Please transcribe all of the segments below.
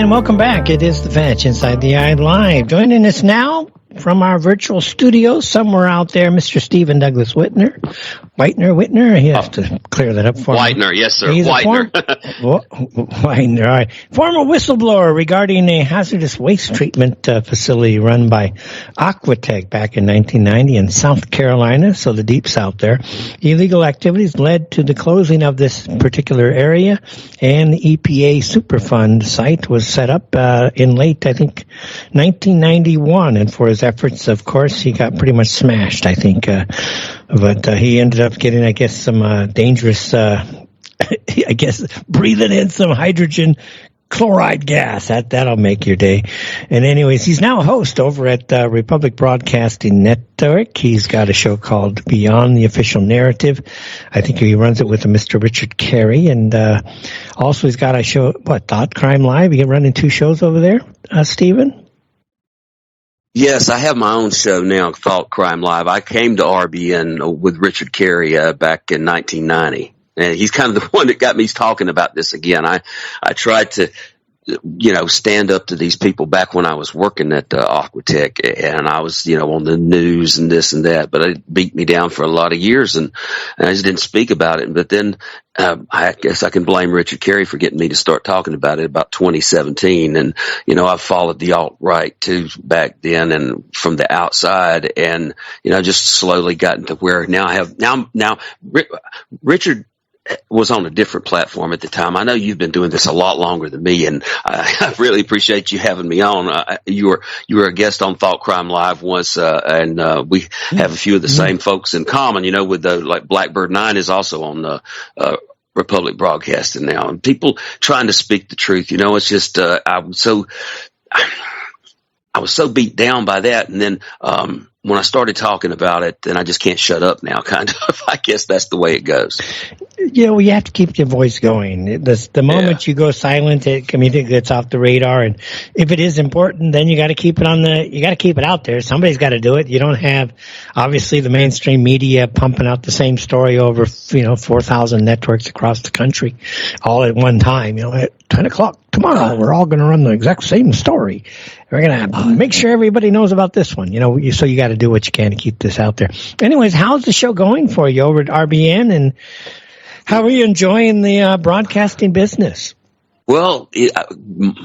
and welcome back. It is the Veg Inside the Eye Live. Joining us now from our virtual studio somewhere out there, Mr. Stephen Douglas Whitener. Whitener. He has to clear that up for me. Whitener, yes, sir. He's Whitener. Whitener, all right. Former whistleblower regarding a hazardous waste treatment facility run by Aquatech back in 1990 in South Carolina, so the deep South there. Illegal activities led to the closing of this particular area, and the EPA Superfund site was set up in late, I think, 1991. And for his efforts, of course, he got pretty much smashed, I think. But he ended up getting, I guess, some dangerous, breathing in some hydrogen chloride gas. That'll make your day. And anyways, he's now a host over at Republic Broadcasting Network. He's got a show called Beyond the Official Narrative. I think he runs it with Mr. Richard Carey. And also he's got a show, Thoughtcrime Live. You running 2 shows over there, Stephen? Yes, I have my own show now, Thoughtcrime Live. I came to RBN with Richard Carey back in 1990. And he's kind of the one that got me talking about this again. I tried to, stand up to these people back when I was working at Aquatech, and I was, on the news and this and that, but it beat me down for a lot of years, and I just didn't speak about it. But then I guess I can blame Richard Carey for getting me to start talking about it about 2017. And, I've followed the alt-right too back then and from the outside, and, just slowly gotten to where now Richard was on a different platform at the time. I know you've been doing this a lot longer than me, and I really appreciate you having me on. You were a guest on Thoughtcrime Live once, and we have a few of the same folks in common. With like Blackbird 9 is also on the Republic Broadcasting now, and people trying to speak the truth. It's just I was so beat down by that, and then when I started talking about it, then I just can't shut up now, kind of. I guess that's the way it goes. Yeah, well, you have to keep your voice going. The moment you go silent, it gets off the radar. And if it is important, then you got to keep it out there. Somebody's got to do it. You don't have, obviously, the mainstream media pumping out the same story over, 4,000 networks across the country all at one time. At 10 o'clock tomorrow, we're all going to run the exact same story. We're going to make sure everybody knows about this one. So you got to do what you can to keep this out there. Anyways, how's the show going for you over at RBN, and how are you enjoying the broadcasting business? Well,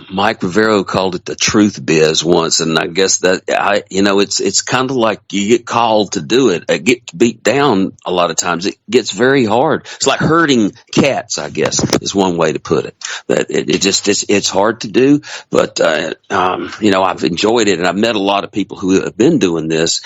Mike Rivero called it the truth biz once, and I guess that it's kind of like you get called to do it. I get beat down a lot of times. It gets very hard. It's like herding cats, I guess, is one way to put it. That it's hard to do, but I've enjoyed it, and I've met a lot of people who have been doing this.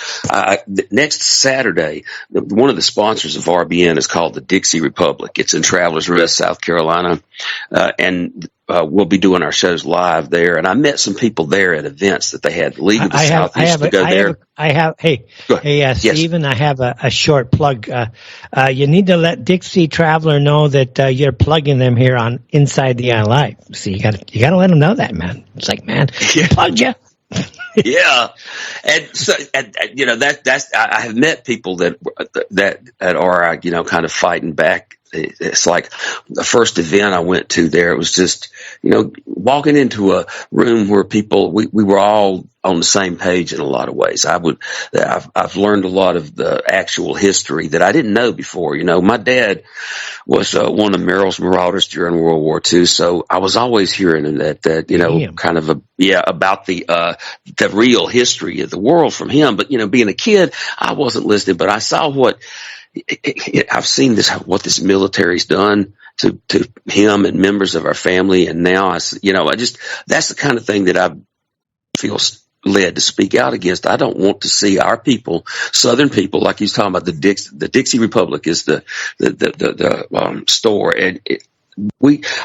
Next Saturday, one of the sponsors of RBN is called the Dixie Republic. It's in Travelers Rest, South Carolina, and we'll be doing our shows live there. And I met some people there at events that they had. League of the Southeast to go there. Stephen, I have a short plug. You need to let Dixie Traveler know that you're plugging them here on Inside the Eye Live. See, you got to let them know that, man. It's like, man, plugged you. Yeah, and so that's I have met people that are kind of fighting back. It's like the first event I went to there. It was just walking into a room where people we were all on the same page in a lot of ways. I've learned a lot of the actual history that I didn't know before. My dad was one of Merrill's Marauders during World War II, so I was always hearing that kind of about the real history of the world from him. But being a kid, I wasn't listening, but I saw I've seen what this military's done to him and members of our family, and now that's the kind of thing that I feel led to speak out against. I don't want to see our people, Southern people, like he's talking about. The Dixie Republic is the store, and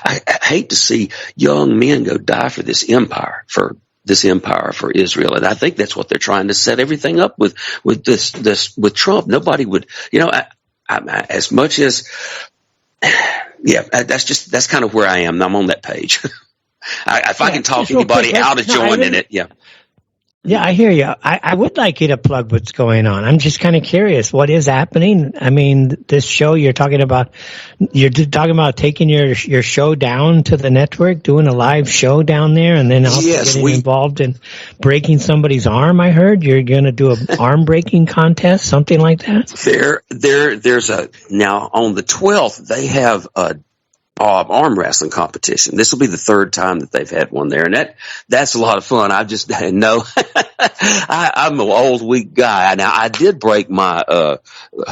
I hate to see young men go die for this empire for Israel. And I think that's what they're trying to set everything up with Trump. Nobody would, as much as, that's kind of where I am. I'm on that page. If I can talk anybody out of joining it. Yeah. Yeah, I hear you. I would like you to plug what's going on. I'm just kind of curious. What is happening? I mean, this show you're talking about taking your show down to the network, doing a live show down there, and then also getting involved in breaking somebody's arm. I heard you're going to do an arm breaking contest, something like that. There's now on the 12th, they have a arm wrestling competition. This will be the third time that they've had one there, and that's a lot of fun. I just know I'm an old, weak guy. Now, I did break my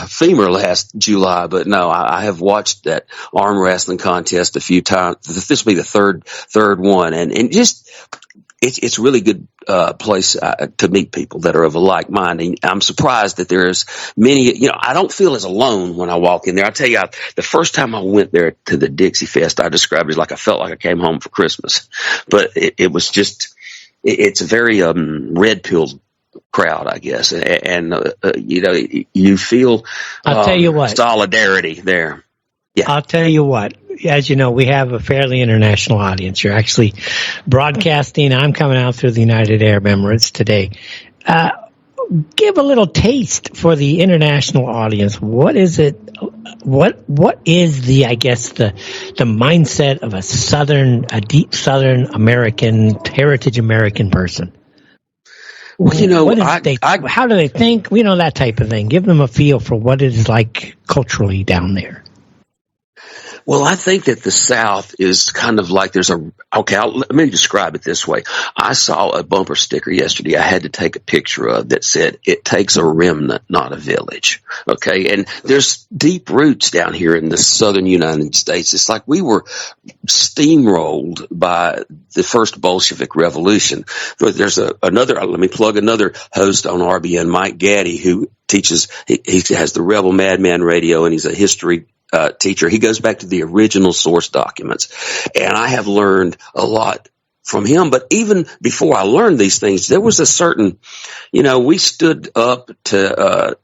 femur last July, but no, I have watched that arm wrestling contest a few times. This will be the third one, and just it's a really good place to meet people that are of a like mind. And I'm surprised that there's many, I don't feel as alone when I walk in there. I'll tell you, the first time I went there to the Dixie Fest, I described it as like I felt like I came home for Christmas. But it was just, it's a very red-pilled crowd, I guess. And you feel I'll tell you what, solidarity there. Yeah. I'll tell you what, as you know, we have a fairly international audience. You're actually broadcasting. I'm coming out through the United Arab Emirates today. Give a little taste for the international audience. What is it? What is the mindset of a deep Southern American, heritage American person? Well, how do they think? That type of thing. Give them a feel for what it is like culturally down there. Well, I think that the South is kind of like let me describe it this way. I saw a bumper sticker yesterday I had to take a picture of that said, "It takes a remnant, not a village." Okay. And there's deep roots down here in the southern United States. It's like we were steamrolled by the first Bolshevik Revolution. There's let me plug another host on RBN, Mike Gaddy, who teaches, he has the Rebel Madman Radio, and he's a history teacher. He goes back to the original source documents, and I have learned a lot from him. But even before I learned these things, there was a certain, we stood up to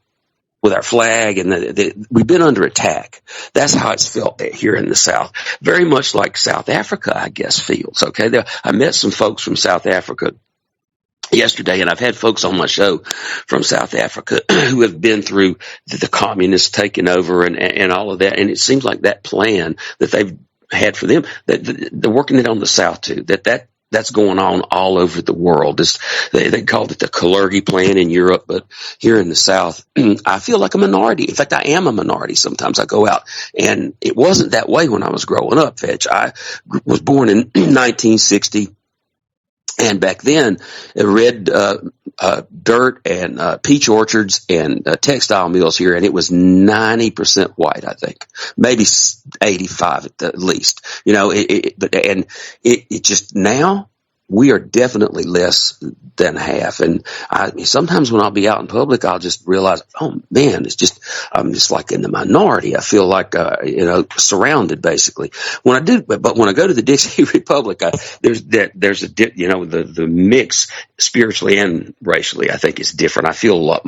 with our flag, and we've been under attack. That's how it's felt here in the South. Very much like South Africa, I guess, feels. Okay, I met some folks from South Africa yesterday, and I've had folks on my show from South Africa who have been through the communists taking over and all of that. And it seems like that plan that they've had for them, that they're working it on the South too, that's going on all over the world. They called it the Kalergi plan in Europe, but here in the South, I feel like a minority. In fact, I am a minority. Sometimes I go out, and it wasn't that way when I was growing up, Fetch. I was born in 1960. And back then, red dirt and peach orchards and textile mills here, and it was 90% white, I think, maybe 85 at the least. It just now we are definitely less than half. And sometimes when I'll be out in public, I'll just realize, oh man, I'm just like in the minority. I feel like, surrounded basically. But when I go to the Dixie Republic, there's the mix spiritually and racially, I think is different. I feel a lot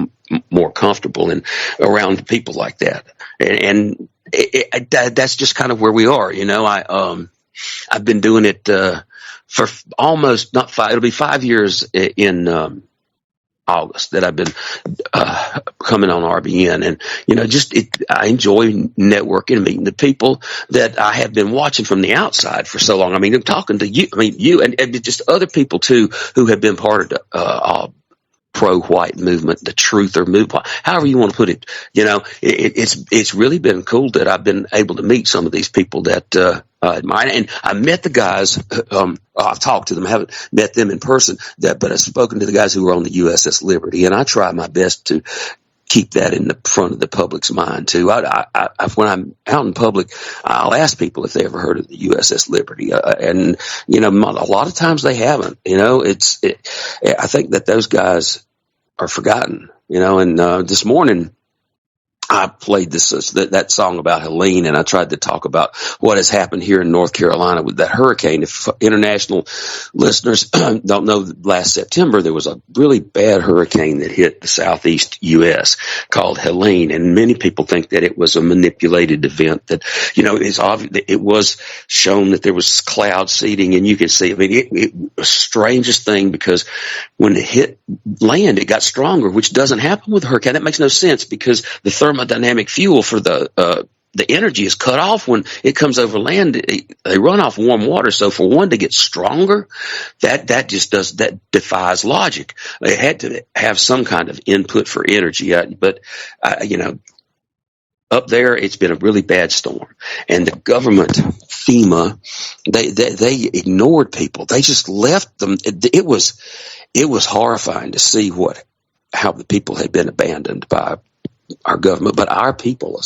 more comfortable around people like that. And that's just kind of where we are. I've been doing it, for almost not 5, it'll be 5 years in August that I've been coming on RBN, and I enjoy networking and meeting the people that I have been watching from the outside for so long. I mean, I'm talking to you, and just other people too who have been part of the pro-white movement, the truther movement, however you want to put it. It's really been cool that I've been able to meet some of these people that admire. And I met the guys. I've talked to them. I haven't met them in person, but I've spoken to the guys who were on the USS Liberty, and I try my best to keep that in the front of the public's mind too. When I'm out in public, I'll ask people if they ever heard of the USS Liberty, and a lot of times they haven't. I think that those guys are forgotten. And this morning I played that song about Helene, and I tried to talk about what has happened here in North Carolina with that hurricane. If international listeners don't know, last September there was a really bad hurricane that hit the southeast U.S. called Helene, and many people think that it was a manipulated event. That it's obvious. It was shown that there was cloud seeding, and you could see. I mean, it was the strangest thing, because when it hit land, it got stronger, which doesn't happen with a hurricane. That makes no sense, because the thermodynamic fuel for the energy is cut off when it comes over land. They run off warm water. So for one to get stronger, that defies logic. They had to have some kind of input for energy. But up there, it's been a really bad storm, and the government, FEMA, they ignored people. They just left them. It was horrifying to see how the people had been abandoned by our government. But our people,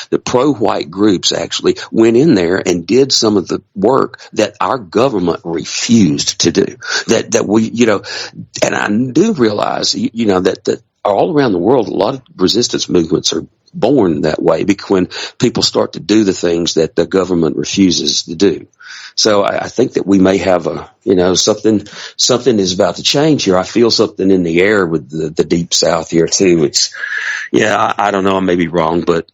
the pro-white groups, actually went in there and did some of the work that our government refused to do. That we, and I do realize, that all around the world, a lot of resistance movements are born that way, because when people start to do the things that the government refuses to do. So I think that we may have something is about to change here. I feel something in the air with the Deep South here too. I don't know, I may be wrong, but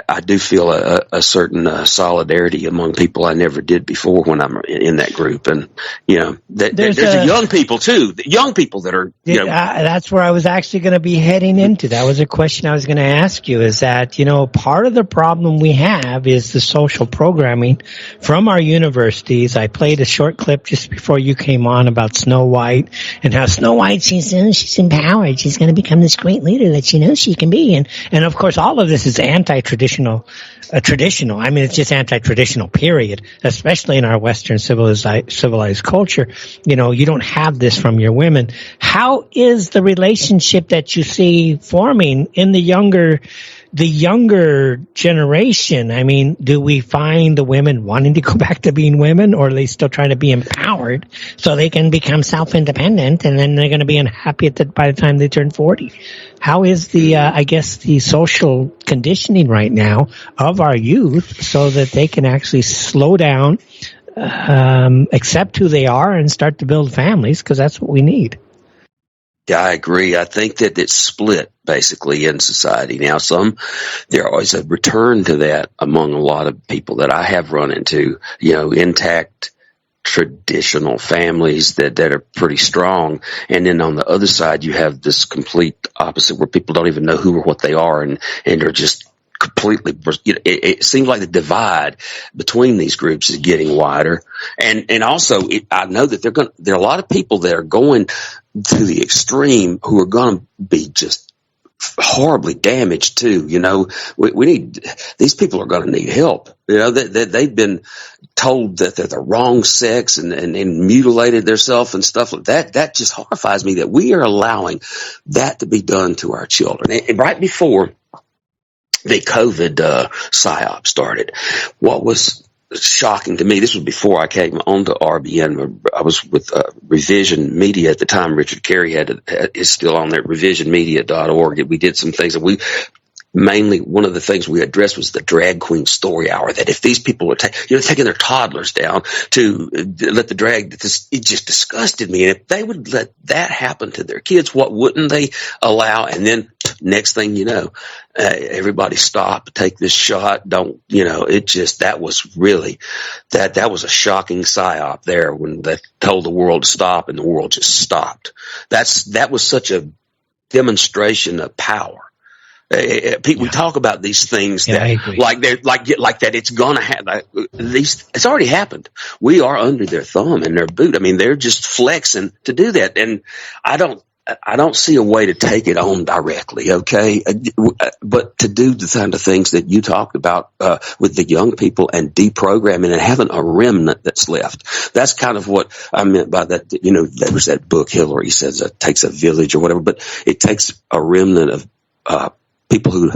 I do feel a certain solidarity among people I never did before when I'm in that group. And, there's young people too, the young people that are, that's where I was actually going to be heading into. That was a question I was going to ask you, is that, part of the problem we have is the social programming from our universities. I played a short clip just before you came on about Snow White, and how Snow White, she's empowered. She's going to become this great leader that she knows she can be. And of course, all of this is traditional. I mean, it's just anti-traditional, period, especially in our Western civilized culture. You don't have this from your women. How is the relationship that you see forming in the younger generation? I mean, do we find the women wanting to go back to being women, or are they still trying to be empowered so they can become self-independent, and then they're going to be unhappy by the time they turn 40? How is the social conditioning right now of our youth so that they can actually slow down, accept who they are, and start to build families? Because that's what we need. Yeah, I agree. I think that it's split basically in society now. There always a return to that among a lot of people that I have run into, intact traditional families that are pretty strong. And then on the other side, you have this complete opposite, where people don't even know who or what they are, and are just completely, it seems like the divide between these groups is getting wider. And also, I know that there are a lot of people that are going to the extreme who are going to be just horribly damaged too. We need, these people are going to need help. They've been told that they're the wrong sex and mutilated themselves and stuff like that. That just horrifies me that we are allowing that to be done to our children. And right before the COVID psyop started, what was shocking to me, this was before I came onto RBN. I was with Revision Media at the time. Richard Carey is still on there, revisionmedia.org. We did some things, and mainly one of the things we addressed was the drag queen story hour, that if these people were taking their toddlers down to let the drag, it just disgusted me. And if they would let that happen to their kids, what wouldn't they allow? And then next thing you know, everybody stop, take this shot. That was really, that was a shocking psyop there when they told the world to stop, and the world just stopped. That was such a demonstration of power. We talk about these things like that it's going to happen. It's already happened. We are under their thumb and their boot. I mean, they're just flexing to do that, and I don't see a way to take it on directly. Okay, but to do the kind of things that you talked about with the young people and deprogramming and having a remnant that's left. That's kind of what I meant by that. There was that book Hillary says it takes a village or whatever, but it takes a remnant of people who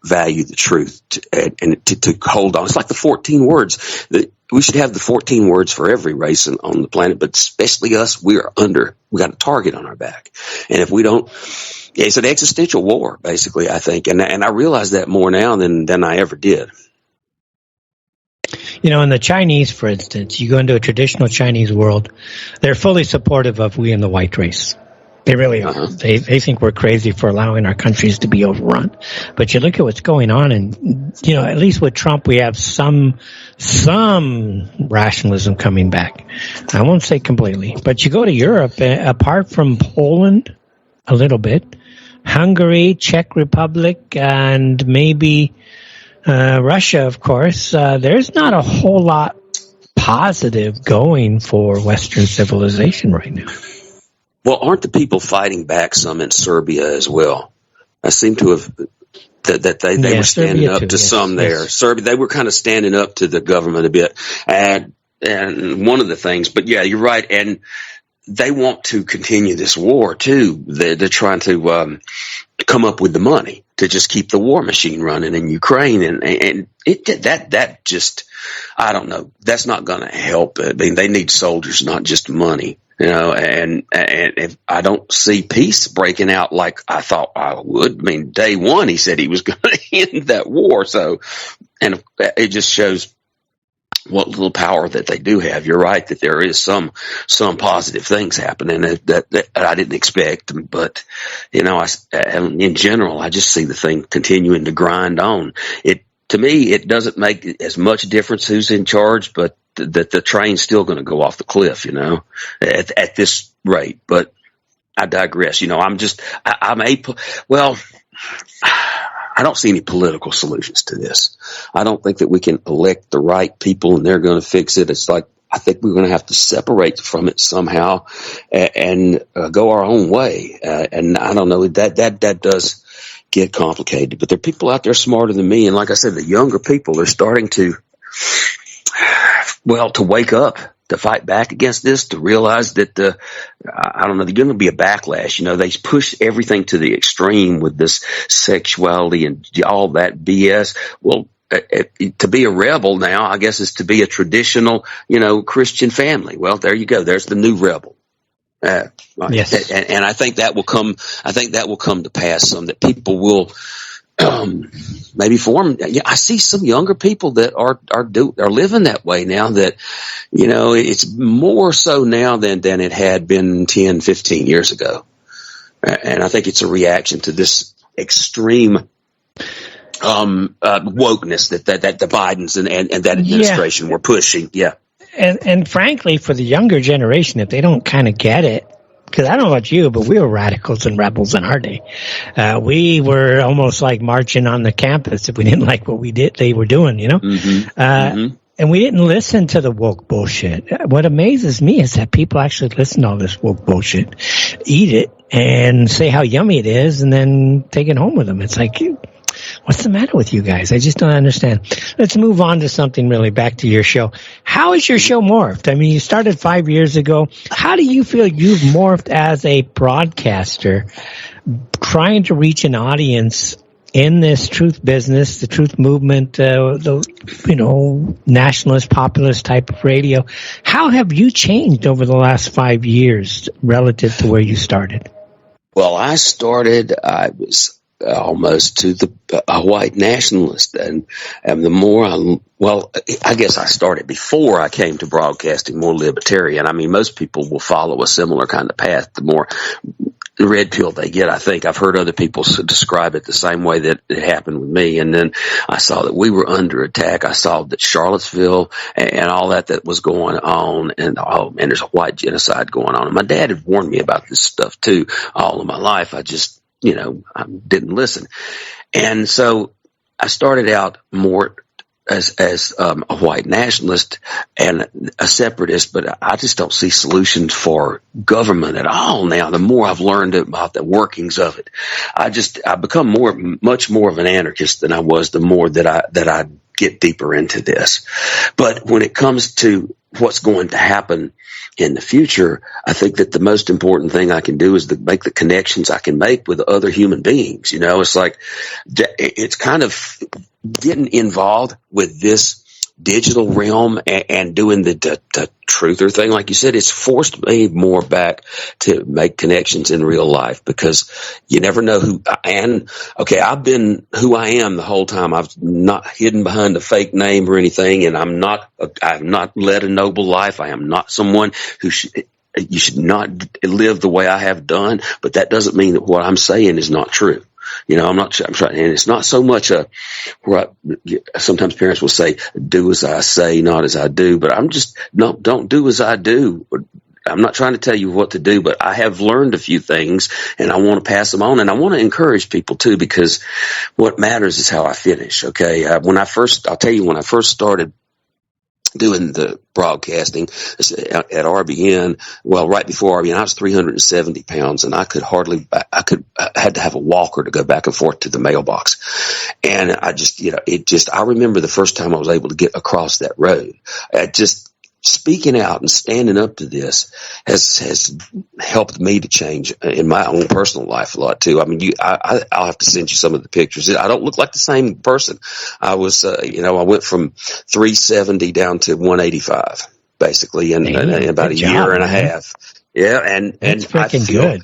value the truth to hold on. It's like the 14 words. We should have the 14 words for every race on the planet, but especially us. We got a target on our back, and if we don't Yeah, it's an existential war, basically, I think. And I realize that more now than I ever did. In the Chinese, for instance, you go into a traditional Chinese world, they're fully supportive of we and the white race. They really are. Uh-huh. They think we're crazy for allowing our countries to be overrun. But you look at what's going on, and at least with Trump, we have some rationalism coming back. I won't say completely, but you go to Europe, apart from Poland, a little bit, Hungary, Czech Republic, and maybe Russia, of course. There's not a whole lot positive going for Western civilization right now. Well, aren't the people fighting back some in Serbia as well? I seem to have that they were standing up to some there. Serbia, they were kind of standing up to the government a bit, and one of the things. But yeah, you're right, and they want to continue this war too. They're trying to come up with the money to just keep the war machine running in Ukraine, and that just, I don't know, that's not going to help. I mean, they need soldiers, not just money. And if I don't see peace breaking out like I thought I would. I mean, day one, he said he was going to end that war. So, and it just shows what little power that they do have. You're right that there is some positive things happening that I didn't expect. But, in general, I just see the thing continuing to grind on. To me, it doesn't make as much difference who's in charge, but that the train's still going to go off the cliff, at this rate. But I digress. I don't see any political solutions to this. I don't think that we can elect the right people and they're going to fix it. It's like, I think we're going to have to separate from it somehow and go our own way. And I don't know, that does get complicated, but there are people out there smarter than me. And like I said, the younger people are starting to wake up, to fight back against this, to realize that there's going to be a backlash. They push everything to the extreme with this sexuality and all that BS. Well, to be a rebel now, I guess, is to be a traditional, Christian family. Well, there you go. There's the new rebel. Yes. And I think that will come. I think that will come to pass. Some that people will maybe form. Yeah, I see some younger people that are living that way now. That it's more so now than it had been 10, 15 years ago. And I think it's a reaction to this extreme wokeness that the Bidens and that administration were pushing. Yeah. And frankly, for the younger generation, if they don't kind of get it, because I don't know about you, but we were radicals and rebels in our day. We were almost like marching on the campus if we didn't like what they were doing, Mm-hmm. And we didn't listen to the woke bullshit. What amazes me is that people actually listen to all this woke bullshit, eat it, and say how yummy it is, and then take it home with them. It's like, what's the matter with you guys? I just don't understand. Let's move on to something really, back to your show. How has your show morphed? I mean, you started 5 years ago. How do you feel you've morphed as a broadcaster, trying to reach an audience in this truth business, the truth movement, nationalist, populist type of radio? How have you changed over the last 5 years relative to where you started? Well, I was almost to a white nationalist, and the more I guess I started before I came to broadcasting, more libertarian. I mean, most people will follow a similar kind of path. The more red pill they get, I think. I've heard other people describe it the same way that it happened with me. And then I saw that we were under attack. I saw that Charlottesville and all that was going on, and there's a white genocide going on. And my dad had warned me about this stuff too all of my life. I just I didn't listen. And so I started out more as a white nationalist and a separatist, but I just don't see solutions for government at all now. The more I've learned about the workings of it, I've become much more of an anarchist than I was the more that I get deeper into this. But when it comes to what's going to happen in the future, I think that the most important thing I can do is to make the connections I can make with other human beings. It's like, it's kind of getting involved with this digital realm and doing the truther thing, like you said, it's forced me more back to make connections in real life, because you never know who. And okay, I've been who I am the whole time. I've not hidden behind a fake name or anything, and I've not led a noble life. I am not someone who you should not live the way I have done, but that doesn't mean that what I'm saying is not true. I'm trying, and it's not so much sometimes parents will say, do as I say, not as I do, but I'm just, no, don't do as I do. I'm not trying to tell you what to do, but I have learned a few things and I want to pass them on, and I want to encourage people too, because what matters is how I finish. Okay. I'll tell you, when I first started doing the broadcasting at RBN, well, right before RBN, I was 370 pounds, and I had to have a walker to go back and forth to the mailbox. And I remember the first time I was able to get across that road. Speaking out and standing up to this has helped me to change in my own personal life a lot too. I mean, I'll have to send you some of the pictures. I don't look like the same person. I was, I went from 370 down to 185 basically in about a year and a half. Yeah. And good.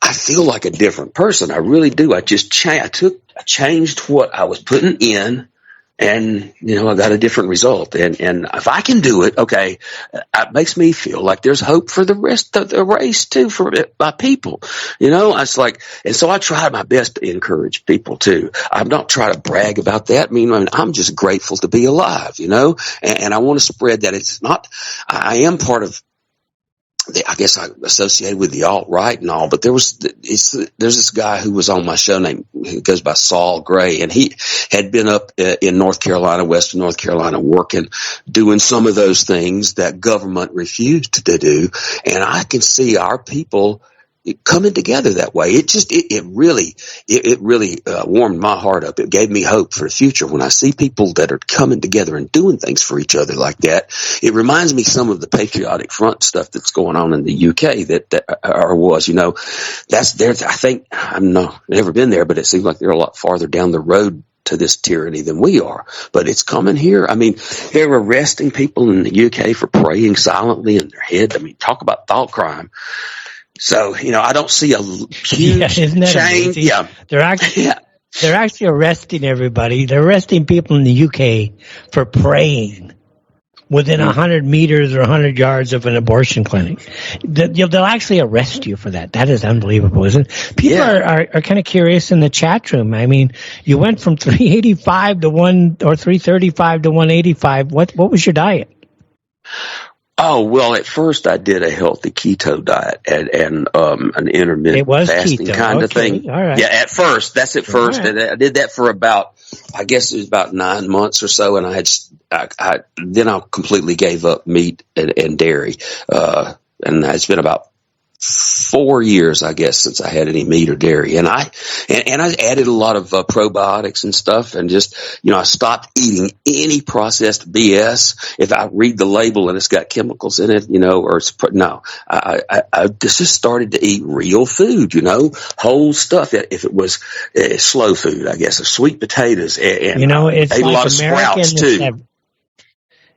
I feel like a different person. I really do. I changed what I was putting in. And, I got a different result. And if I can do it, okay, it makes me feel like there's hope for the rest of the race too, for my people. It's like, and so I try my best to encourage people too. I'm not trying to brag about that. I mean, I'm just grateful to be alive, and I want to spread that. It's not, I am part of, I guess I associated with the alt-right and all, but there's this guy who was on my show who goes by Saul Gray, and he had been up in North Carolina, Western North Carolina, doing some of those things that government refused to do. And I can see our people coming together that way. It really warmed my heart up. It gave me hope for the future when I see people that are coming together and doing things for each other like that. It reminds me some of the Patriotic Front stuff that's going on in the UK that's there. I think I've never been there, but it seems like they're a lot farther down the road to this tyranny than we are, but it's coming here. I mean, they're arresting people in the UK for praying silently in their head. I mean, talk about thought crime. So, I don't see a huge change. Amazing? Yeah. They're actually arresting everybody. They're arresting people in the UK for praying within 100 meters or 100 yards of an abortion clinic. They'll actually arrest you for that. That is unbelievable, isn't it? People are kind of curious in the chat room. I mean, you went from 385 to 335 to 185. What was your diet? Oh, well, at first I did a healthy keto diet and an intermittent fasting kind of thing. All right. Yeah, at first. That's at first. Right. And I did that for about 9 months or so. And then I completely gave up meat and dairy. And it's been about 4 years, I guess, since I had any meat or dairy. And I added a lot of probiotics and stuff, and just, I stopped eating any processed BS. If I read the label and it's got chemicals in it, I just started to eat real food, whole stuff. If it was slow food, I guess, sweet potatoes, and it's ate like a lot of sprouts too.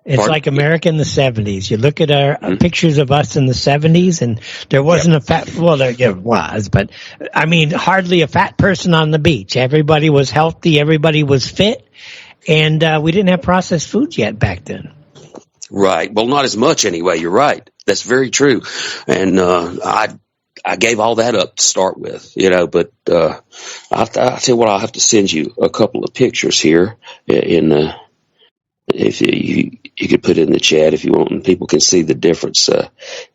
It's like America in the 70s. You look at our pictures of us in the 70s, and there wasn't a fat, well, there was, but I mean, hardly a fat person on the beach. Everybody was healthy. Everybody was fit. And we didn't have processed foods yet back then. Right. Well, not as much anyway. You're right. That's very true. And I gave all that up to start with, but I'll tell you what, I'll have to send you a couple of pictures here if you could put it in the chat if you want, and people can see the difference.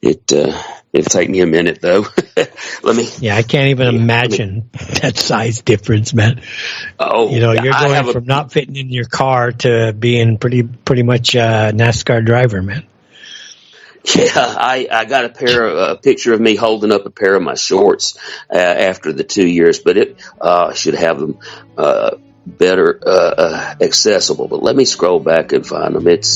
It'll take me a minute though. Let me. Yeah, I can't even imagine that size difference, man. Oh, you're going from not fitting in your car to being pretty much a NASCAR driver, man. Yeah, I got a picture of me holding up a pair of my shorts after the 2 years, but it should have them better accessible. But let me scroll back and find them. It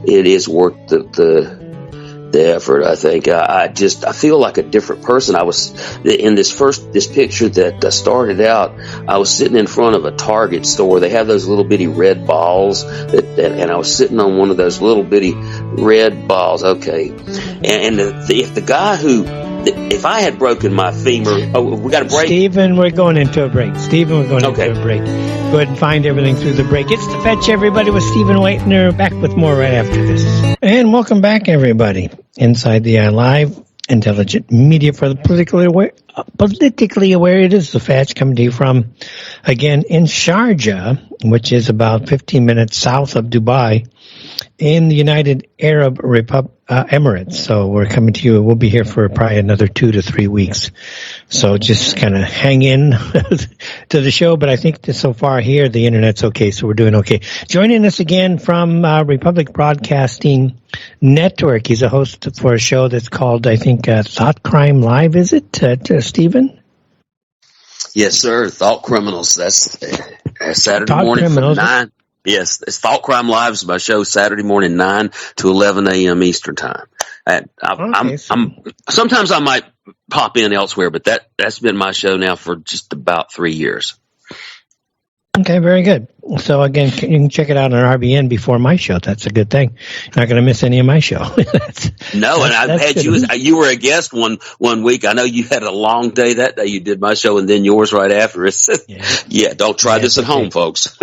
is worth the the effort. I think I feel like a different person. I was in this picture that started out. I was sitting in front of a Target store. They have those little bitty red balls and I was sitting on one of those little bitty red balls. Okay, and if I had broken my femur, we got a break. Stephen, we're going into a break. Into a break. Go ahead and find everything through the break. It's The Fetch, everybody, with Stephen Whitener. Back with more right after this. And welcome back, everybody. Inside the Eye Live, intelligent media for the politically aware. It is The Fetch, coming to you from, again, in Sharjah, which is about 15 minutes south of Dubai, in the United Arab Emirates. So we're coming to you. We'll be here for probably another 2 to 3 weeks. So just kind of hang in to the show. But I think that so far here, the internet's okay. So we're doing okay. Joining us again from Republic Broadcasting Network. He's a host for a show that's called, I think, Thoughtcrime Live. Is it, Stephen? Yes, sir. Thought Criminals. That's Saturday morning from 9. Yes, it's Thoughtcrime Live. It's my show Saturday morning, 9 to 11 a.m. Eastern time. Sometimes I might pop in elsewhere, but that's been my show now for just about 3 years. Okay, very good. So again, you can check it out on RBN before my show. That's a good thing. You're not going to miss any of my show. I've had you were a guest one week. I know you had a long day that day. You did my show and then yours right after it. Yeah, don't try this at home, folks.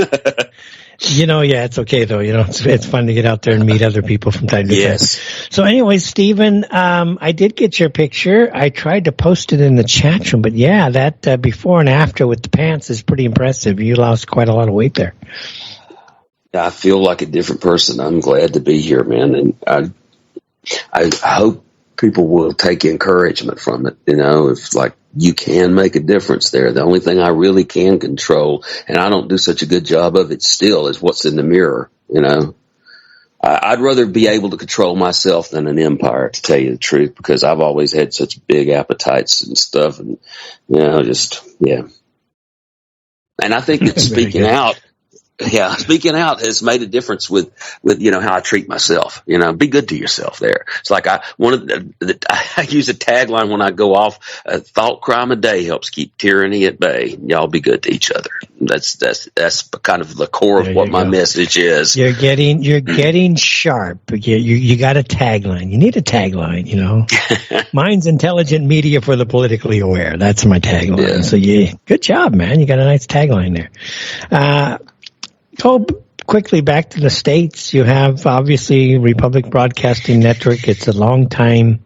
It's okay though. It's fun to get out there and meet other people from time to time. Yes. So anyways, Stephen, I did get your picture. I tried to post it in the chat room, but yeah, that before and after with the pants is pretty impressive. You lost quite a lot of weight there. I feel like a different person. I'm glad to be here, man. And I hope people will take encouragement from it. If like, you can make a difference there. The only thing I really can control, and I don't do such a good job of it still, is what's in the mirror. I'd rather be able to control myself than an empire, to tell you the truth, because I've always had such big appetites and stuff, and yeah. And I think that speaking out has made a difference with how I treat myself. Be good to yourself there. It's like I use a tagline when I go off, thought crime a day helps keep tyranny at bay. Y'all be good to each other. That's kind of the core of what my message is. You're getting sharp. You got a tagline. You need a tagline, Mine's intelligent media for the politically aware. That's my tagline. Yeah. So good job, man. You got a nice tagline there. Go quickly back to the States. You have, obviously, Republic Broadcasting Network. It's a long time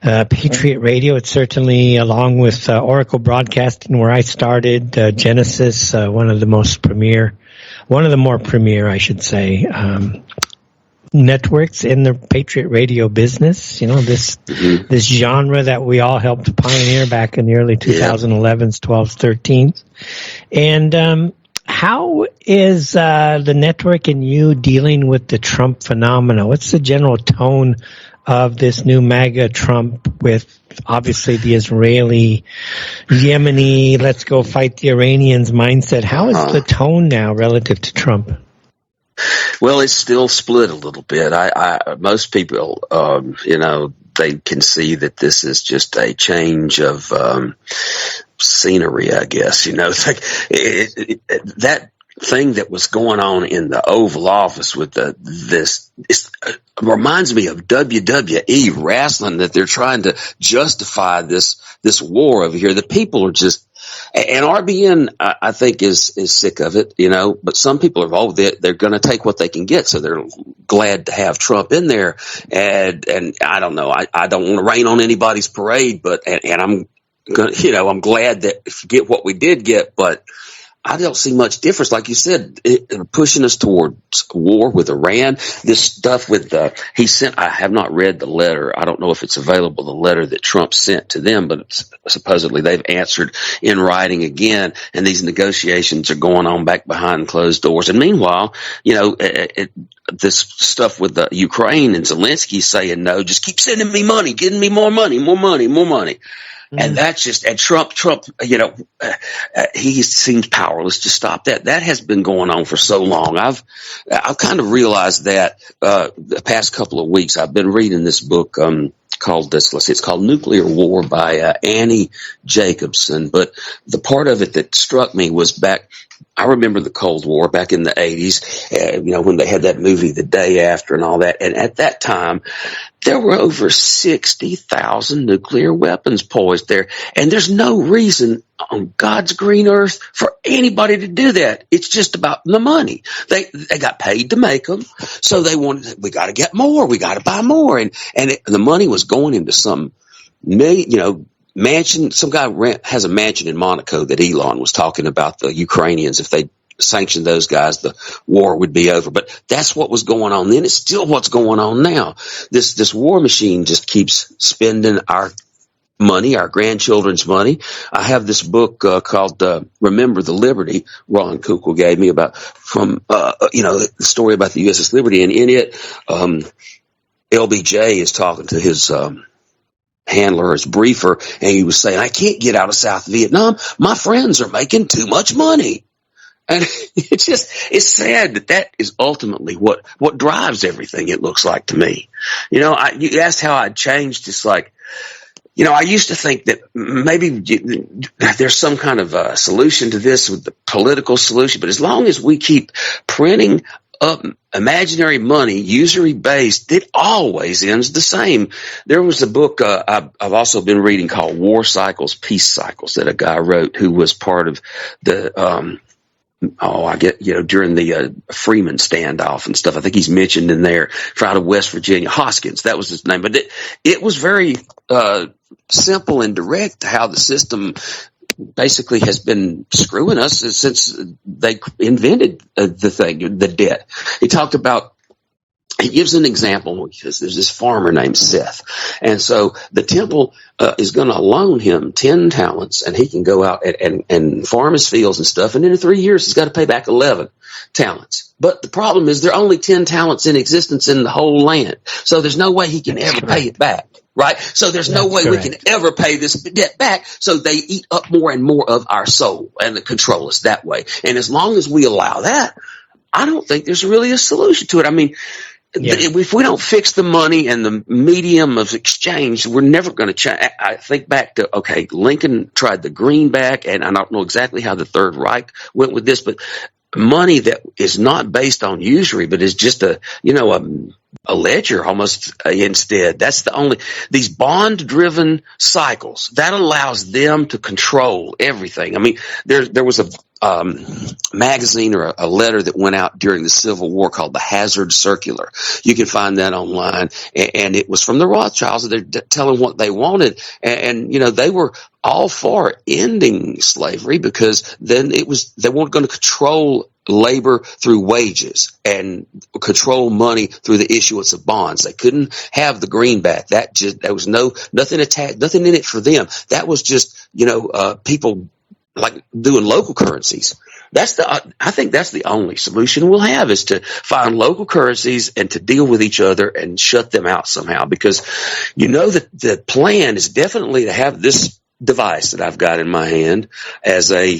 Patriot Radio. It's certainly, along with Oracle Broadcasting, where I started, Genesis, one of the more premier, I should say, networks in the Patriot Radio business. This genre that we all helped pioneer back in the early 2011s, 12s, 13s. And how is the network and you dealing with the Trump phenomena? What's the general tone of this new MAGA Trump, with obviously the Israeli, Yemeni, let's go fight the Iranians mindset? How is the tone now relative to Trump? Well, it's still split a little bit. Most people, they can see that this is just a change of scenery, I guess. It's like that thing that was going on in the Oval Office with this reminds me of WWE wrestling, that they're trying to justify this war over here. The people are just, and RBN, I think, is sick of it, but some people are, they're going to take what they can get. So they're glad to have Trump in there. And I don't know. I don't want to rain on anybody's parade, and I'm glad that get what we did get, but I don't see much difference. Like you said, pushing us towards war with Iran. This stuff with I have not read the letter. I don't know if it's available, the letter that Trump sent to them, but supposedly they've answered in writing again. And these negotiations are going on back behind closed doors. And meanwhile, this stuff with the Ukraine and Zelensky saying no, just keep sending me money, getting me more money. And that's just, and Trump, he seems powerless to stop that. That has been going on for so long. I've kind of realized that, the past couple of weeks. I've been reading this book, it's called Nuclear War by Annie Jacobson. But the part of it that struck me was I remember the Cold War back in the 80s, when they had that movie The Day After and all that. And at that time, there were over 60,000 nuclear weapons poised there. And there's no reason on God's green earth for anybody to do that. It's just about the money. They got paid to make them. So we got to get more. We got to buy more. And the money was going into some mansion. Some guy has a mansion in Monaco that Elon was talking about the Ukrainians. If they sanctioned those guys, the war would be over. But that's what was going on then. It's still what's going on now. This war machine just keeps spending our money, our grandchildren's money. I have this book called Remember the Liberty Ron Kukul gave me the story about the USS Liberty. And in it, LBJ is talking to his handler, his briefer, and he was saying, I can't get out of South Vietnam. My friends are making too much money. And it's sad that is ultimately what drives everything, it looks like to me. You asked how I changed. It's like, I used to think that maybe there's some kind of solution to this with the political solution, but as long as we keep printing up imaginary money, usury based, it always ends the same. There was a book I've also been reading called War Cycles, Peace Cycles that a guy wrote who was part of the during the Freeman standoff and stuff. I think he's mentioned in there, out of West Virginia. Hoskins, that was his name. But it was very simple and direct how the system basically has been screwing us since they invented the debt. He gives an example because there's this farmer named Seth. And so the temple is going to loan him 10 talents and he can go out and farm his fields and stuff. And in 3 years, he's got to pay back 11 talents. But the problem is there are only 10 talents in existence in the whole land. So there's no way he can ever pay it back. Right? So there's no way we can ever pay this debt back. So they eat up more and more of our soul and control us that way. And as long as we allow that, I don't think there's really a solution to it. I mean, if we don't fix the money and the medium of exchange, we're never going to change. I think back to, Lincoln tried the greenback, and I don't know exactly how the Third Reich went with this, but money that is not based on usury, but is just a ledger almost instead. That's these bond driven cycles that allows them to control everything. I mean, there was a magazine or a letter that went out during the Civil War called the Hazard Circular. You can find that online, and it was from the Rothschilds. They're telling what they wanted, and they were all for ending slavery because then they weren't going to control labor through wages and control money through the issuance of bonds. They couldn't have the greenback. There was nothing attached, nothing in it for them. That was just people like doing local currencies. I think that's the only solution we'll have, is to find local currencies and to deal with each other and shut them out somehow. Because that the plan is definitely to have this device that I've got in my hand as a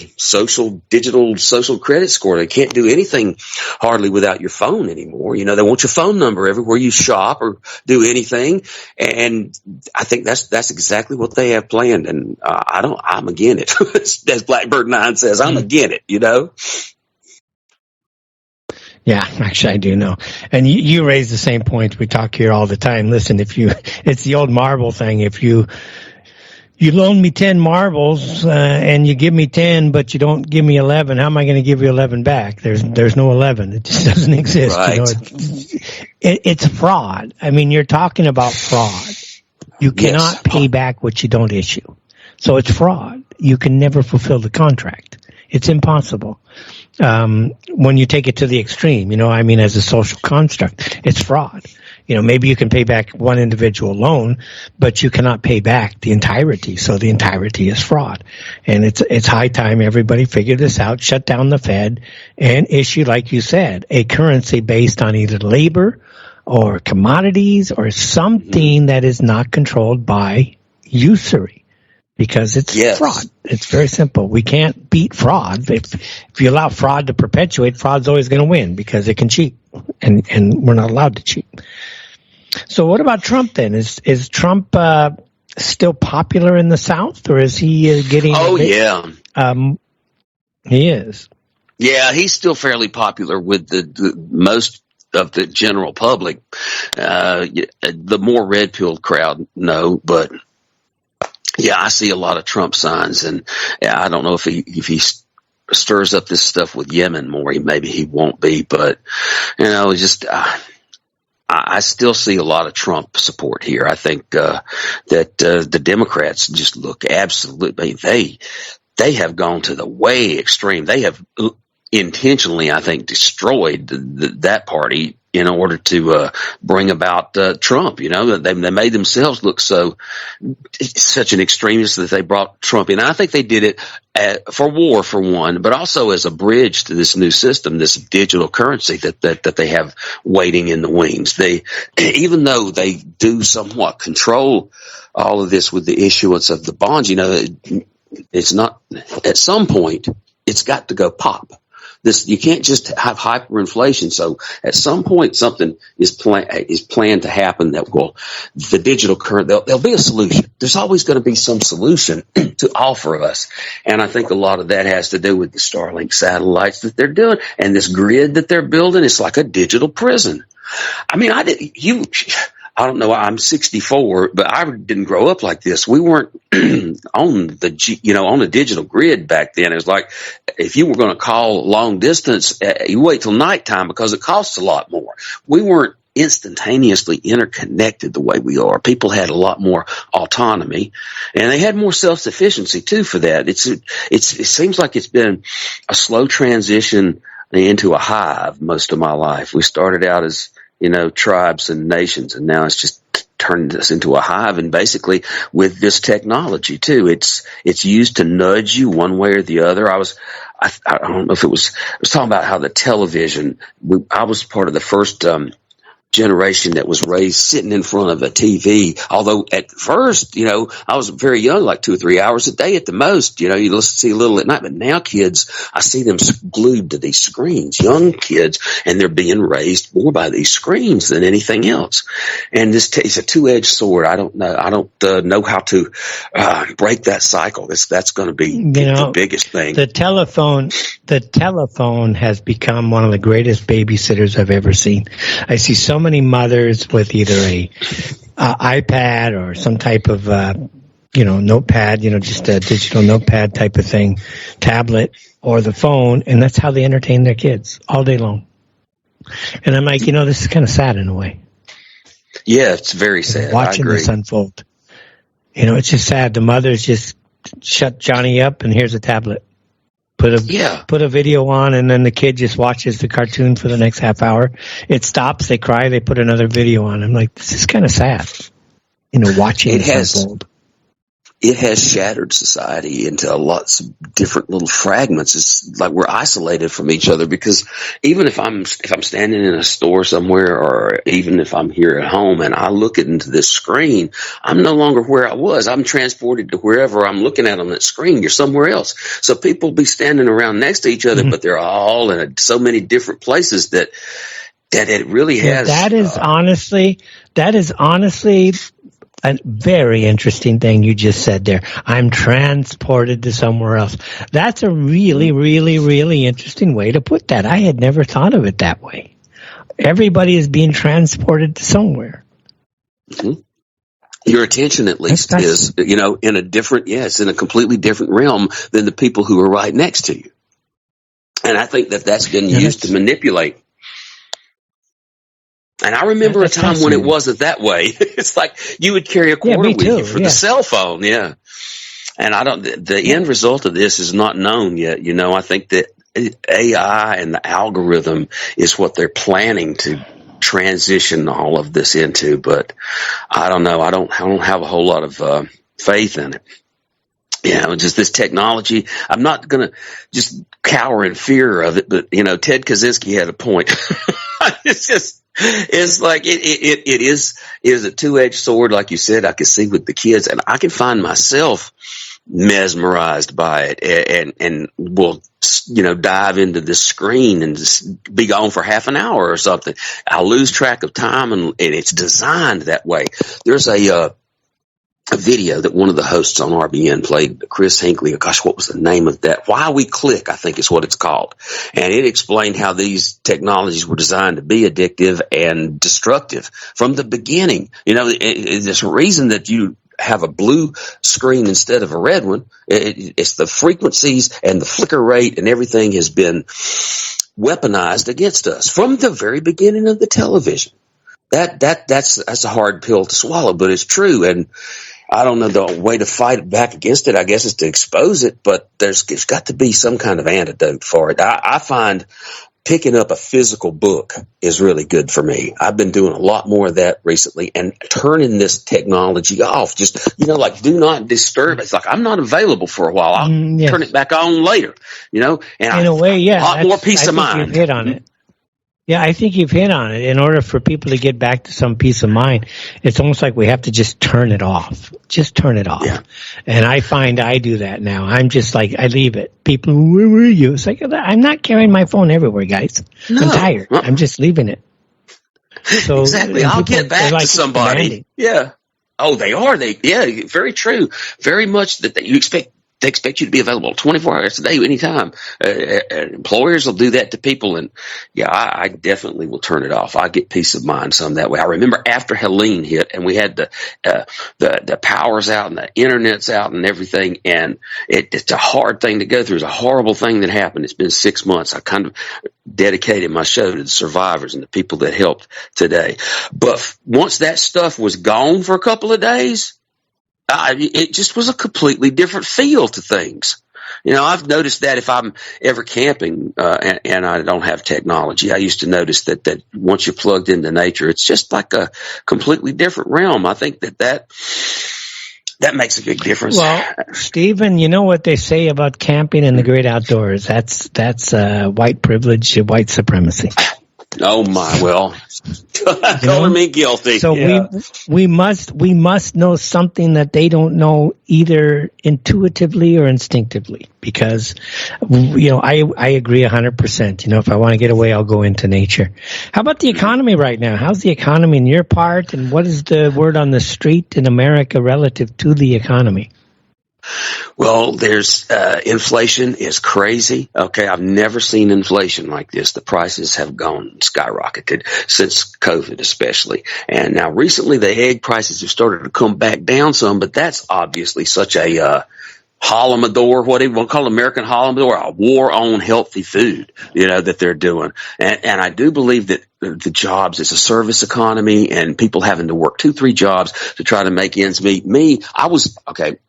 digital social credit score. They can't do anything hardly without your phone anymore. They want your phone number everywhere you shop or do anything. And I think that's exactly what they have planned. And I'm against it. As Blackbird 9 says, I'm against it, Yeah, actually I do know. And you raise the same point. We talk here all the time. Listen, it's the old marble thing. If you loan me 10 marbles, and you give me 10, but you don't give me 11. How am I going to give you 11 back? There's no 11. It just doesn't exist. Right. It's fraud. I mean, you're talking about fraud. You cannot pay back what you don't issue. So it's fraud. You can never fulfill the contract. It's impossible. When you take it to the extreme, as a social construct, it's fraud. Maybe you can pay back one individual loan, but you cannot pay back the entirety. So the entirety is fraud. And it's high time everybody figure this out, shut down the Fed, and issue, like you said, a currency based on either labor or commodities or something that is not controlled by usury. because it's Yes. fraud. It's very simple. We can't beat fraud. If you allow fraud to perpetuate, fraud's always going to win because it can cheat, and we're not allowed to cheat. So what about Trump then? Is Trump still popular in the South, or is he getting? Oh, yeah. He is. Yeah, he's still fairly popular with the most of the general public. The more red-pilled crowd, no, but yeah, I see a lot of Trump signs, and I don't know if he stirs up this stuff with Yemen more. Maybe he won't be, but just. I still see a lot of Trump support here. I think that the Democrats just look absolutely. They have gone to the way extreme. They have intentionally, I think, destroyed that party in order to bring about Trump. They made themselves look such an extremist that they brought Trump in. I think they did it for war, for one, but also as a bridge to this new system, this digital currency that they have waiting in the wings. Even though they do somewhat control all of this with the issuance of the bonds, it's not, at some point, it's got to go pop. You can't just have hyperinflation. So at some point, something is planned to happen the digital currency, there'll be a solution. There's always going to be some solution to offer us. And I think a lot of that has to do with the Starlink satellites that they're doing and this grid that they're building. It's like a digital prison. I mean, I don't know. I'm 64, but I didn't grow up like this. We weren't on the digital grid back then. It was like if you were going to call long distance, you wait till nighttime because it costs a lot more. We weren't instantaneously interconnected the way we are. People had a lot more autonomy, and they had more self-sufficiency too. For that, it seems like it's been a slow transition into a hive most of my life. We started out as tribes and nations, and now it's just turned us into a hive. And basically with this technology too, it's used to nudge you one way or the other. I don't know if I was talking about how the television, I was part of the first, generation that was raised sitting in front of a TV. Although at first, I was very young, like 2 or 3 hours a day at the most. You see a little at night, but now kids, I see them glued to these screens, young kids, and they're being raised more by these screens than anything else. And it's a two-edged sword. I don't know how to break that cycle. That's going to be the biggest thing. The telephone has become one of the greatest babysitters I've ever seen. I see so many mothers with either a iPad or some type of notepad, just a digital notepad type of thing, tablet or the phone, and that's how they entertain their kids all day long. And I'm like, this is kind of sad in a way. Yeah, it's very sad. Watching this unfold. It's just sad. The mothers just shut Johnny up, and here's a tablet. Put a video on, and then the kid just watches the cartoon for the next half hour. It stops, they cry, they put another video on. I'm like, this is kind of sad. Watching it unfold. It has shattered society into lots of different little fragments. It's like we're isolated from each other, because even if I'm standing in a store somewhere, or even if I'm here at home and I look into this screen, I'm no longer where I was. I'm transported to wherever I'm looking at on that screen. You're somewhere else. So people be standing around next to each other, but they're all in so many different places that it really has. That is honestly a very interesting thing you just said there. I'm transported to somewhere else. That's a really, really, really interesting way to put that. I had never thought of it that way. Everybody is being transported to somewhere. Mm-hmm. Your attention, at least, is, in a different, it's in a completely different realm than the people who are right next to you. And I think that's been used to manipulate. And I remember a time when it wasn't that way. It's like you would carry a quarter with you for the cell phone. Yeah. And the end result of this is not known yet. I think that AI and the algorithm is what they're planning to transition all of this into, but I don't know. I don't have a whole lot of faith in it. Just this technology. I'm not going to just cower in fear of it, but Ted Kaczynski had a point. It's like it is a two-edged sword, like you said. I can see with the kids, and I can find myself mesmerized by it and will, dive into the screen and just be gone for half an hour or something. I'll lose track of time, and it's designed that way. There's a video that one of the hosts on RBN played, Chris Hinckley. Gosh, what was the name of that? Why We Click, I think is what it's called. And it explained how these technologies were designed to be addictive and destructive from the beginning. There's a reason that you have a blue screen instead of a red one. It's the frequencies and the flicker rate and everything has been weaponized against us from the very beginning of the television. That's a hard pill to swallow, but it's true. And I don't know, the way to fight back against it, I guess, is to expose it, but there's got to be some kind of antidote for it. I find picking up a physical book is really good for me. I've been doing a lot more of that recently, and turning this technology off, just, like do not disturb. It's like, I'm not available for a while. I'll turn it back on later, and in a way, yeah, a lot more peace of mind. You've hit on it. Yeah, I think you've hit on it. In order for people to get back to some peace of mind, it's almost like we have to just turn it off. Just turn it off. Yeah. And I find I do that now. I'm just like, I leave it. People, where were you? It's like, I'm not carrying my phone everywhere, guys. No. I'm tired. I'm just leaving it. So exactly. I'll get back to somebody. Demanding. Yeah. Oh, they are. Yeah, very true. Very much that you expect. They expect you to be available 24 hours a day, anytime. Employers will do that to people, and I definitely will turn it off. I get peace of mind some that way. I remember after Helene hit, and we had the powers out and the internet's out and everything, and it's a hard thing to go through. It's a horrible thing that happened. It's been 6 months. I kind of dedicated my show to the survivors and the people that helped today. But once that stuff was gone for a couple of days, it just was a completely different feel to things. I've noticed that if I'm ever camping and I don't have technology, I used to notice that once you're plugged into nature, it's just like a completely different realm. I think that makes a big difference. Well, Stephen, you know what they say about camping in the great outdoors? That's white privilege, white supremacy. Oh my! Well, color me guilty. So we must know something that they don't know, either intuitively or instinctively. Because I agree 100%. If I want to get away, I'll go into nature. How about the economy right now? How's the economy in your part, and what is the word on the street in America relative to the economy? Well, there's inflation is crazy. Okay, I've never seen inflation like this. The prices have skyrocketed since COVID, especially. And now recently the egg prices have started to come back down some, but that's obviously such a Holodomor, what do you want to call American Holodomor, a war on healthy food, that they're doing. And I do believe that the jobs, it's a service economy, and people having to work 2-3 jobs to try to make ends meet.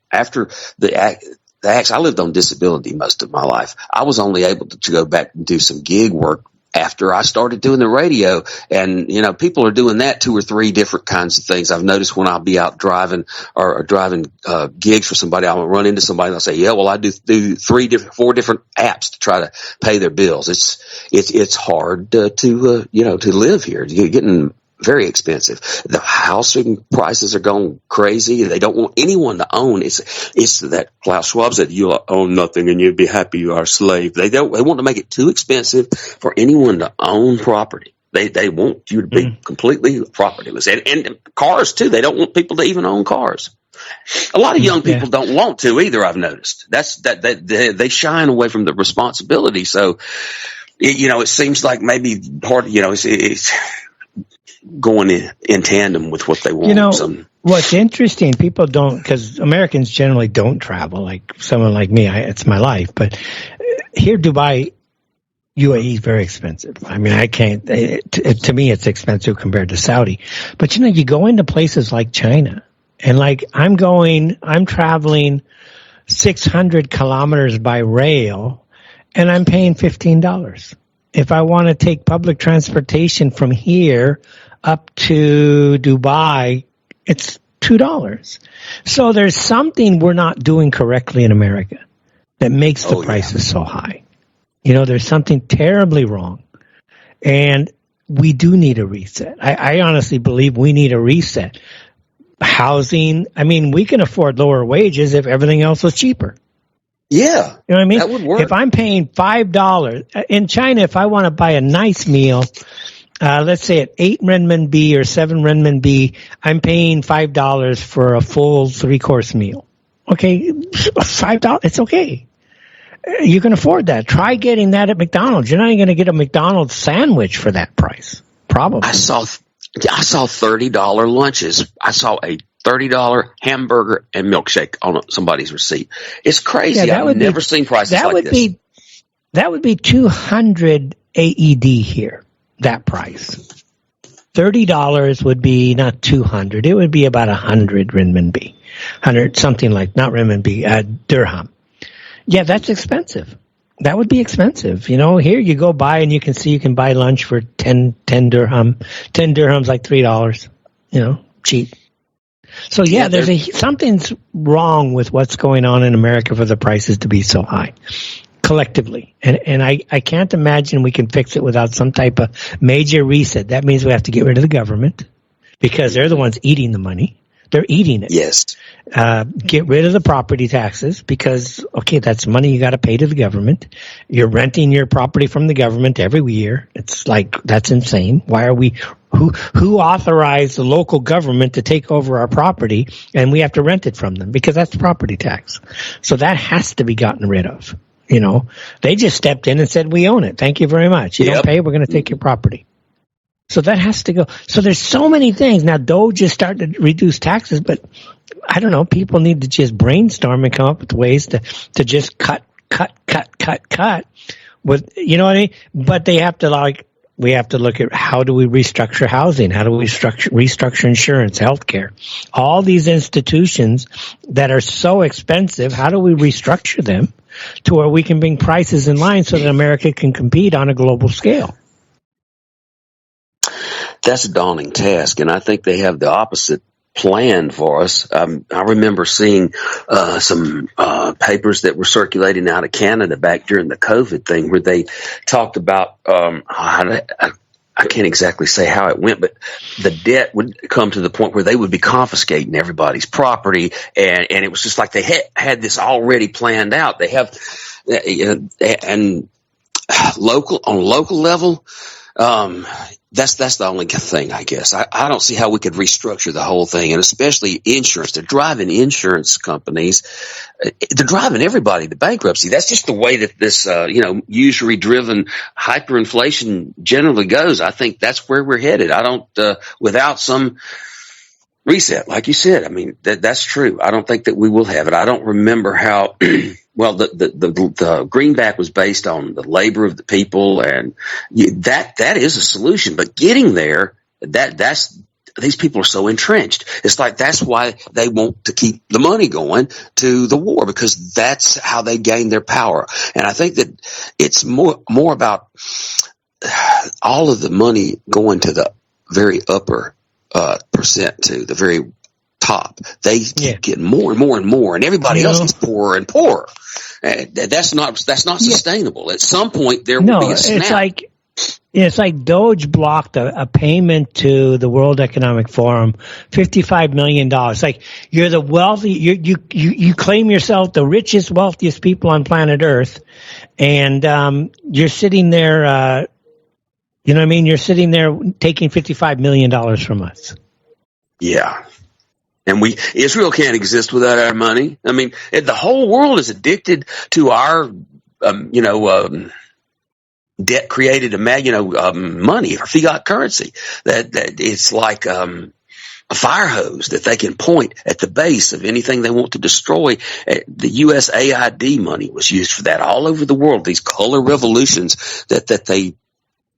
After the acts, I lived on disability most of my life. I was only able to go back and do some gig work after I started doing the radio. And, people are doing that 2 or 3 different kinds of things. I've noticed when I'll be out driving or driving gigs for somebody, I'll run into somebody and I'll say, I do 4 different apps to try to pay their bills. It's hard to live here. You're getting very expensive. The housing prices are going crazy. They don't want anyone to own. It's that Klaus Schwab said, you'll own nothing and you'll be happy you are a slave. They want to make it too expensive for anyone to own property. They want you to be completely propertyless. And cars too. They don't want people to even own cars. A lot of young people don't want to either, I've noticed. They shine away from the responsibility. So, it seems like maybe part, it's going in tandem with what they want. What's interesting, people don't, because Americans generally don't travel, like someone like me, it's my life, but here, Dubai, UAE is very expensive. I mean, I can't, to me, it's expensive compared to Saudi. But you go into places like China, and I'm traveling 600 kilometers by rail, and I'm paying $15. If I want to take public transportation from here up to Dubai, it's $2. So there's something we're not doing correctly in America that makes the prices so high. There's something terribly wrong. And we do need a reset. I honestly believe we need a reset. housing. I mean, we can afford lower wages if everything else was cheaper. Yeah. You know what I mean? That would work. If I'm paying $5 in China, if I want to buy a nice meal, let's say at 8 renminbi or 7 renminbi, I'm paying $5 for a full 3-course meal. Okay, $5, it's okay. You can afford that. Try getting that at McDonald's. You're not even going to get a McDonald's sandwich for that price. Probably. I saw $30 lunches. I saw a $30 hamburger and milkshake on somebody's receipt. It's crazy. Yeah, I've never seen prices like this. That would be 200 AED here, that price. $30 would be not 200. It would be about 100 renminbi. 100, something like, not renminbi, dirham. Yeah, that's expensive. That would be expensive. You know, here you go by and you can see you can buy lunch for 10 dirham. 10 dirhams like $3, you know, cheap. So yeah, something's wrong with what's going on in America for the prices to be so high collectively. And I can't imagine we can fix it without some type of major reset. That means we have to get rid of the government because they're the ones eating the money. They're eating it. Yes. Get rid of the property taxes because, okay, that's money you got to pay to the government. You're renting your property from the government every year. It's like, that's insane. Why are we, who authorized the local government to take over our property and we have to rent it from them because that's property tax. So that has to be gotten rid of. You know, they just stepped in and said, we own it. Thank you very much. You don't pay, we're going to take your property. So that has to go. So there's so many things. Now, Doge just started to reduce taxes, but I don't know. People need to just brainstorm and come up with ways to just cut. With, you know what I mean? But they have to we have to look at how do we restructure housing? How do we restructure insurance, healthcare? All these institutions that are so expensive, how do we restructure them to where we can bring prices in line so that America can compete on a global scale? That's a daunting task, and I think they have the opposite plan for us. I remember seeing some papers that were circulating out of Canada back during the COVID thing where they talked about I can't exactly say how it went, but the debt would come to the point where they would be confiscating everybody's property, and it was just like they had this already planned out. They have and on a local level. That's the only thing, I guess. I don't see how we could restructure the whole thing, and especially insurance. They're driving insurance companies. They're driving everybody to bankruptcy. That's just the way that this, usury-driven hyperinflation generally goes. I think that's where we're headed. I don't, without some reset, like you said, I mean, that's true. I don't think that we will have it. I don't remember how, well, the greenback was based on the labor of the people, and that is a solution. But getting there, that's these people are so entrenched. It's like that's why they want to keep the money going to the war, because that's how they gain their power. And I think that it's more about all of the money going to the very upper percent, to the very top. They keep getting more and more and more, and everybody else gets poorer and poorer. That's not sustainable. At some point, there will be a snap. It's like Doge blocked a payment to the World Economic Forum, $55 million. It's like you're the wealthy, you claim yourself the richest, wealthiest people on planet Earth, and you're sitting there. You know what I mean? You're sitting there taking $55 million from us. Yeah. And Israel can't exist without our money. I mean, the whole world is addicted to our, debt created, money or fiat currency. That it's like, a fire hose that they can point at the base of anything they want to destroy. The USAID money was used for that all over the world. These color revolutions that they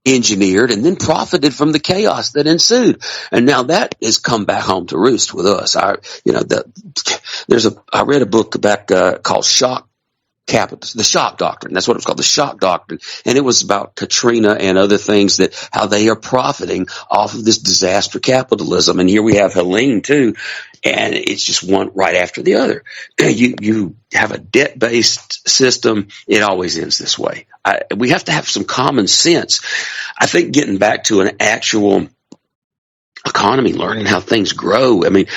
engineered and then profited from the chaos that ensued. And now that has come back home to roost with us. I read a book about, called the shock doctrine. That's what it was called, the shock doctrine. And it was about Katrina and other things, how they are profiting off of this disaster capitalism. And here we have Helene too. And it's just one right after the other. You have a debt-based system. It always ends this way. We have to have some common sense. I think getting back to an actual economy, learning how things grow. I mean,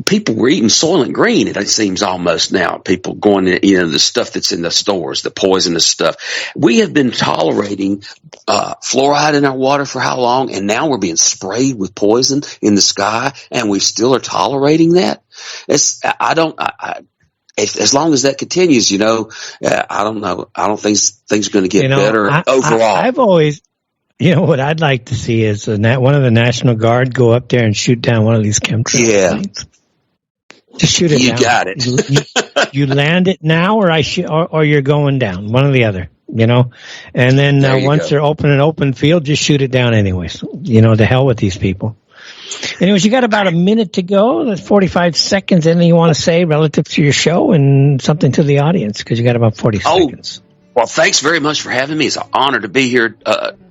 people were eating Soylent Green. It seems almost now. People going to, the stuff that's in the stores, the poisonous stuff. We have been tolerating fluoride in our water for how long? And now we're being sprayed with poison in the sky, and we still are tolerating that. As long as that continues, I don't know. I don't think things are going to get better overall. I've always, what I'd like to see is one of the National Guard go up there and shoot down one of these chemtrail planes. Just shoot it down. You got it. You land it now, or you're going down. One or the other. And then once they're open field, just shoot it down anyways. To hell with these people. Anyways, you got about a minute to go. That's 45 seconds. Anything you want to say relative to your show and something to the audience? Because you got about 40 seconds. Well, thanks very much for having me. It's an honor to be here,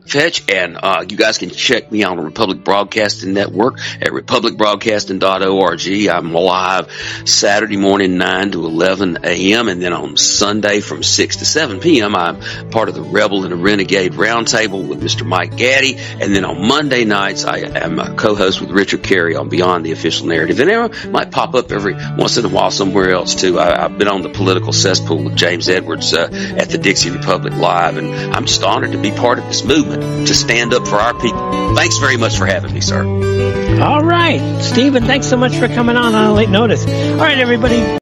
Fetch. And you guys can check me on the Republic Broadcasting Network at republicbroadcasting.org. I'm live Saturday morning 9 to 11 a.m. And then on Sunday from 6 to 7 p.m., I'm part of the Rebel and the Renegade Roundtable with Mr. Mike Gaddy. And then on Monday nights, I am a co-host with Richard Carey on Beyond the Official Narrative. And it might pop up every once in a while somewhere else, too. I've been on the Political Cesspool with James Edwards at the Dixie Republic Live, and I'm just honored to be part of this movement to stand up for our people. Thanks very much for having me, sir. All right. Stephen, thanks so much for coming on a late notice. All right, everybody.